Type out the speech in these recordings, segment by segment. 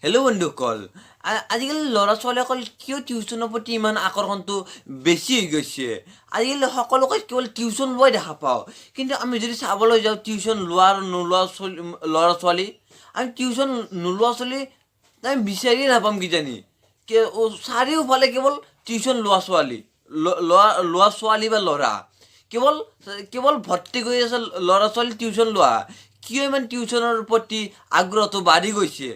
Hello' বন্ধুসকল, আজিকালি ল'ৰা ছোৱালীসকল কিয় টিউশ্যনৰ প্ৰতি ইমান আকৰ্ষণটো বেছি হৈ গৈছে? আজিকালি সকলোকে কেৱল টিউশ্যন লোৱাই দেখা পাওঁ, কিন্তু আমি যদি চাবলৈ যাওঁ টিউশ্যন লোৱা আৰু নোলোৱা ল'ৰা ছোৱালী, আমি টিউশ্যন নোলোৱা ছোৱালী আমি বিচাৰিয়ে নাপাম কিজানি। চাৰিওফালে কেৱল টিউশ্যন লোৱা ছোৱালী, লোৱা ছোৱালী বা ল'ৰা, কেৱল কেৱল ভৰ্তি কৰি আছে ল'ৰা ছোৱালী টিউশ্যন লোৱা। কিয় ইমান টিউশ্যনৰ প্ৰতি আগ্ৰহটো বাঢ়ি গৈছে?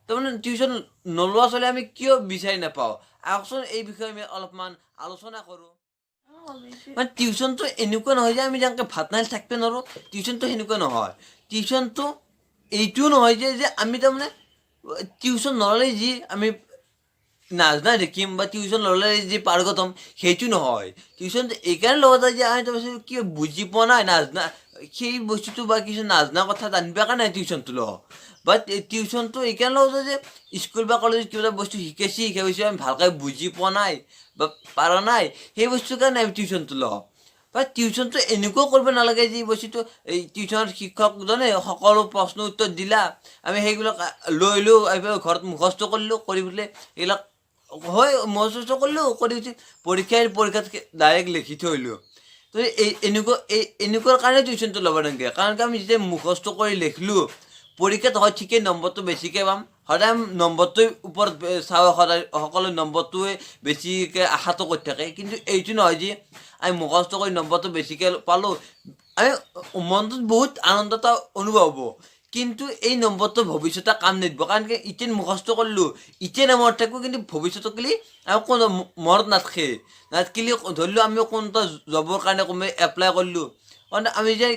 তাৰমানে টিউশ্যন নোলোৱা ছোৱালী আমি কিয় বিচাৰি নাপাওঁ? আহকচোন এই বিষয়ে আমি অলপমান আলোচনা কৰোঁ। মানে টিউশ্যনটো এনেকুৱা নহয় যে আমি যেনেকৈ ভাত নাখাই থাকিব নোৱাৰোঁ, টিউশ্যনটো সেনেকুৱা নহয়। টিউশ্যনটো এইটোও নহয় যে আমি তাৰমানে টিউশ্যন নল'লে যি আমি নাজনা দেখিম বা টিউশ্যন ল'লে যি পাৰ্গত হ'ম সেইটো নহয়। টিউশ্যন এইকাৰণে লোৱা যায় যে আমি তাৰপিছত কি বুজি পোৱা নাই, নাজনা সেই বস্তুটো বা কিছু নাজনা কথা জানিবৰ কাৰণে টিউশ্যনটো লওঁ। বাট টিউশ্যনটো এইকাৰণে লোৱা যায় যে স্কুল বা কলেজত কিবা বস্তু শিকাইছে আমি ভালকৈ বুজি পোৱা নাই বা পাৰা নাই, সেই বস্তুৰ কাৰণে আমি টিউশ্যনটো লওঁ। বা টিউশ্যনটো এনেকুৱাও কৰিব নালাগে যে বস্তুটো এই টিউশ্যনৰ শিক্ষকজনে সকলো প্ৰশ্ন উত্তৰ দিলা, আমি সেইবিলাক লৈ ঘৰত মুখস্থ কৰিলোঁ, কৰি পেলাই এইবিলাক হয় মুখস্থ কৰিলোঁ, কৰি উঠি পৰীক্ষাত ডাইৰেক্ট লিখি থৈ আহিলোঁ। তো এনেকুৱাৰ কাৰণে টিউশ্যনটো ল'ব নালাগে, কাৰণ আমি যেতিয়া মুখস্থ কৰি লিখিলোঁ পৰীক্ষাত হয় ঠিকেই নম্বৰটো বেছিকৈ পাম, সদায় নম্বৰটোৰ ওপৰত চাওঁ, সদায় সকলো নম্বৰটোৱে বেছিকৈ আশাটো কৰি থাকে। কিন্তু এইটো নহয় যে আমি মুখস্থ কৰি নম্বৰটো বেছিকৈ পালোঁ, আমি মনটোত বহুত আনন্দ এটা অনুভৱ হ'ব, কিন্তু এই নম্বৰটো ভৱিষ্যতে কাম নিদিব। কাৰণ কি এতিয়া মুখস্থ কৰিলোঁ, এতিয়া মনত থাকিব, কিন্তু ভৱিষ্যতক গ'লে আমি কোনো মনত নাথাকিলে ধৰিলোঁ আমি কোনোটা জবৰ কাৰণে কোনোবাই এপ্লাই কৰিলোঁ, কাৰণ আমি যে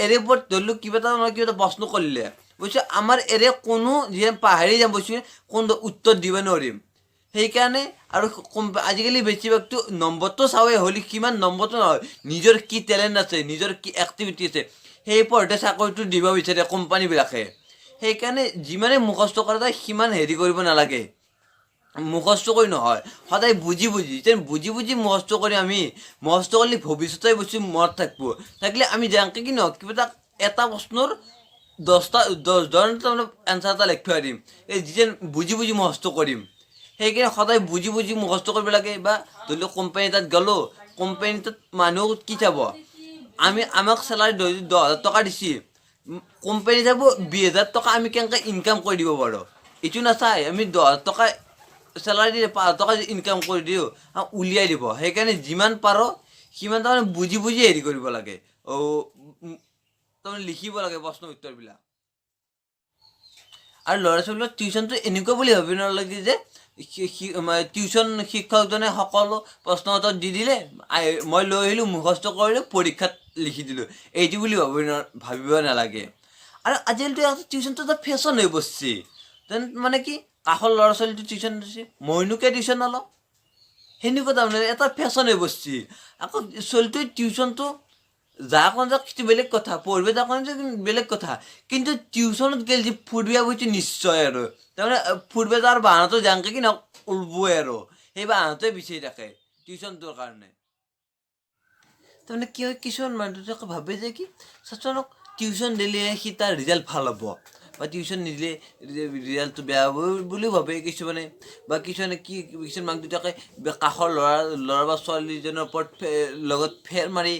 এৰে ওপৰত ধৰিলোঁ কিবা এটা নহয় কিবা এটা প্ৰশ্ন কৰিলে বস্তু আমাৰ এৰে কোনো যে পাহৰি যাম বস্তু কোনো উত্তৰ দিব নোৱাৰিম। সেইকাৰণে আৰু আজিকালি বেছিভাগটো নম্বৰটো চাওঁৱে, হ'লে কিমান নম্বৰটো নহয়, নিজৰ কি টেলেণ্ট আছে, নিজৰ কি এক্টিভিটি আছে সেই ওপৰতে চাকৰিটো দিব বিচাৰে কোম্পানীবিলাকে। সেইকাৰণে যিমানে মুখস্থ কৰা যায় সিমান হেৰি কৰিব নালাগে, মুখস্থ কৰি নহয়, সদায় বুজি বুজি মুখস্থ কৰি আমি মুখস্থ কৰিলে ভৱিষ্যতে বস্তু মনত থাকিলে আমি যেনেকৈ কি নহওক কিবা এটা প্ৰশ্নৰ 10জন তাৰমানে এনচাৰ এটা লিখিব পাৰিম, এই যেন বুজি মুখস্থ কৰিম। সেইকাৰণে সদায় বুজি মুখস্থ কৰিব লাগে। বা ধৰি লওক কোম্পানী এটাত গ'লোঁ, কোম্পানীটোত মানুহ কি চাব, আমাক চেলাৰী 10,000 টকা দিছে, কোম্পানী যাব 20,000 টকা আমি কেনেকৈ ইনকাম কৰি দিব পাৰোঁ এইটো নাচাই, আমি 10,000 টকা চেলাৰী দি 5,000 টকা ইনকাম কৰি দিওঁ, উলিয়াই দিব। সেইকাৰণে যিমান পাৰোঁ সিমান তাৰমানে বুজি হেৰি কৰিব লাগে, তাৰমানে লিখিব লাগে প্ৰশ্ন উত্তৰবিলাক। আৰু ল'ৰা ছোৱালীবিলাক টিউশ্যনটো এনেকুৱা বুলি ভাবিব নালাগে যে টিউশ্যন শিক্ষকজনে সকলো প্ৰশ্ন উত্তৰ দি দিলে, মই লৈ আহিলোঁ মুখস্থ কৰিলোঁ পৰীক্ষাত লিখি দিলোঁ, এইটো বুলি ভাবিব নালাগে। আৰু আজিকালিতো টিউশ্যনটো এটা ফেশ্বন হৈ পৰিছে, যেন মানে কি কাষৰ ল'ৰা ছোৱালীটো টিউশ্যন দিছে মইনো কিয় টিউশ্যন নলওঁ, সেনেকুৱা তাৰমানে এটা ফেশ্বন হৈ পৰিছে। আকৌ ছোৱালীটোৱে টিউশ্যনটো যাক সেইটো বেলেগ কথা, পঢ়িব যাক বেলেগ কথা, কিন্তু টিউশ্যনত গ'লে যে ফুৰিব বইটো নিশ্চয় আৰু তাৰমানে ফুৰিব যোৱাৰ বাহানাটো যেনেকৈ কি নহওক ওলবই আৰু সেই বাহানাটোৱে বিচাৰি থাকে টিউশ্যনটোৰ কাৰণে। তাৰমানে কি হয়, কিছুমান মানুহে ভাবে যে কি চাচোনক টিউশ্যন দিলেহে সি তাৰ ৰিজাল্ট ভাল হ'ব, বা টিউশ্যন নিদিলে ৰিজাল্টটো বেয়া হ'ব বুলিও ভাবে কিছুমানে। বা কিছুমানে কিছুমান মাক দেউতাকে কাষৰ ল'ৰা বা ছোৱালীজনৰ ওপৰত লগত ফেৰ মাৰি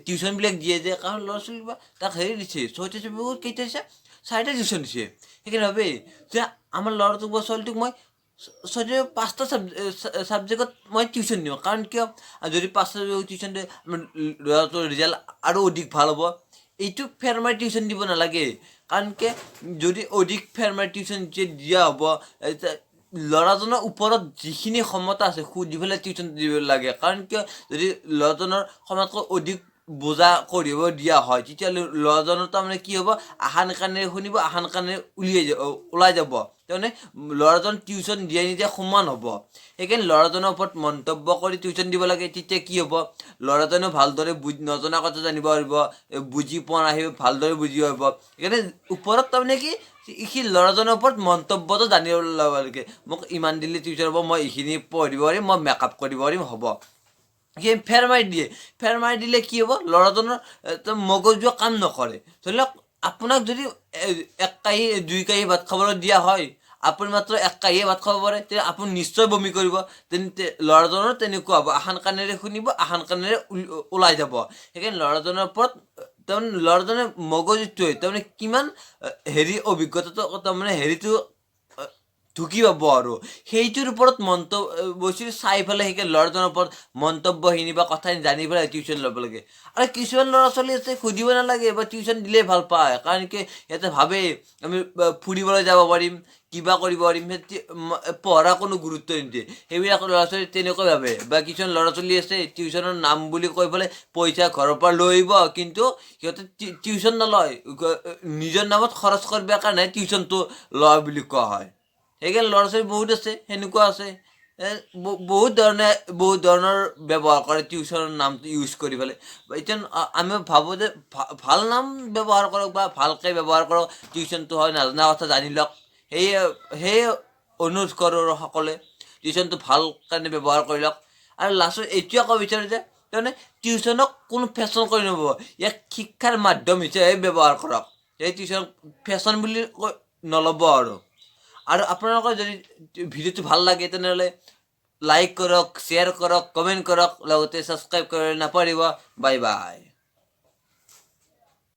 টিউশ্যনবিলাক দিয়ে যে, কাৰণ ল'ৰা ছোৱালী বা তাক হেৰি দিছে 6টা বহুত কেইটা দিছে 4টা টিউশ্যন দিছে। সেইকাৰণে ভাবে যে আমাৰ ল'ৰাটোক বা ছোৱালীটোক মই 5টা ছাবজেক্টত মই টিউশ্যন দিওঁ, কাৰণ কিয় যদি 5টা টিউশ্যন দিয়ে আমাৰ ল'ৰাটোৰ ৰিজাল্ট আৰু অধিক ভাল হ'ব। এইটো ফেৰ মাৰি টিউশ্যন দিব নালাগে, কাৰণ কিয় যদি অধিক ফেৰ মাৰি টিউশ্যন দিয়া হ'ব, ল'ৰাজনৰ ওপৰত যিখিনি ক্ষমতা আছে সুধি পেলাই টিউশ্যন দিব লাগে। কাৰণ কিয় যদি ল'ৰাজনৰ ক্ষমতাতকৈ অধিক বোজা কৰিব দিয়া হয়, তেতিয়াহ'লে ল'ৰাজনৰ তাৰমানে কি হ'ব, আসান কাণেৰে শুনিব, আসান কাণেৰে ওলাই যাব, তাৰমানে ল'ৰাজন টিউশ্যন দিয়া নিদিয়া সমান হ'ব। সেইকাৰণে ল'ৰাজনৰ ওপৰত মন্তব্য কৰি টিউশ্যন দিব লাগে, তেতিয়া কি হ'ব, ল'ৰাজনেও ভালদৰে নজনা কথা জানিব পাৰিব, বুজি পোৱা নাই ভালদৰে বুজিব পাৰিব। সেইকাৰণে ওপৰত তাৰমানে কি সি ল'ৰাজনৰ ওপৰত মন্তব্যটো জানিব ল'ব লাগে, মোক ইমান দিলে টিউশ্যন হ'ব, মই এইখিনি পঢ়িব পাৰিম, মই মেকআপ কৰিব পাৰিম, হ'ব। সেই ফেৰ মাৰি দিলে কি হ'ব, ল'ৰাজনৰ মগজুৱে কাম নকৰে। ধৰি লওক আপোনাক যদি 1 কাঁহী 2 কাঁহী ভাত খাবলৈ দিয়া হয়, আপুনি মাত্ৰ এক কাঁহীয়ে ভাত খাব পাৰে, তেতিয়া আপুনি নিশ্চয় বমি কৰিব। ল'ৰাজনৰ তেনেকুৱা হ'ব, আসান কাণেৰে শুনিব, আসান কাণেৰে ওলাই যাব। সেইকাৰণে ল'ৰাজনৰ ওপৰত তাৰমানে ল'ৰাজনে মগজুটোৱে তাৰমানে কিমান অভিজ্ঞতাটো তাৰমানে ঢুকি পাব আৰু সেইটোৰ ওপৰত বস্তুটো চাই পেলাই সেইকাৰণে ল'ৰাজনৰ ওপৰত মন্তব্যখিনি বা কথাখিনি জানি পেলাই টিউশ্যন ল'ব লাগে। আৰু কিছুমান ল'ৰা ছোৱালী আছে সুধিব নালাগে বা টিউশ্যন দিলেই ভাল পায়, কাৰণ কি সিহঁতে ভাবে আমি ফুৰিবলৈ যাব পাৰিম, কিবা কৰিব পাৰিম, পঢ়া কোনো গুৰুত্ব নিদিয়ে। সেইবিলাক ল'ৰা ছোৱালী তেনেকৈ ভাবে। বা কিছুমান ল'ৰা ছোৱালী আছে টিউশ্যনৰ নাম বুলি কৈ পেলাই পইচা ঘৰৰ পৰা লৈ আহিব, কিন্তু সিহঁতে টিউশ্যন নলয়, নিজৰ নামত খৰচ কৰিবৰ কাৰণে টিউশ্যনটো লয় বুলি কোৱা হয়। সেইকাৰণে ল'ৰা ছোৱালী বহুত আছে সেনেকুৱা আছে, বহুত ধৰণৰ ব্যৱহাৰ কৰে টিউশ্যনৰ নামটো ইউজ কৰি পেলাই। এতিয়া আমি ভাবোঁ যে ভাল নাম ব্যৱহাৰ কৰক বা ভালকৈ ব্যৱহাৰ কৰক, টিউশ্যনটো হয় নাজানা কথা জানি লওক। সেয়ে অনুৰোধ কৰোঁ সকলোৱে টিউশ্যনটো ভাল কাৰণে ব্যৱহাৰ কৰি লওক। আৰু লাষ্টত এইটোৱে ক'ব বিচাৰোঁ যে তাৰমানে টিউশ্যনক কোনো ফেশ্বন কৰি নল'ব, ইয়াক শিক্ষাৰ মাধ্যম হিচাপে ব্যৱহাৰ কৰক। এই টিউশ্যন ফেশ্বন বুলি নল'ব আৰু আপোনালোকৰ যদি ভিডিঅ'টো ভাল লাগে তেনেহ'লে লাইক কৰক, শ্বেয়াৰ কৰক, কমেণ্ট কৰক, লগতে ছাবস্ক্ৰাইব কৰিবলৈ নাপাহৰিব। Bye bye.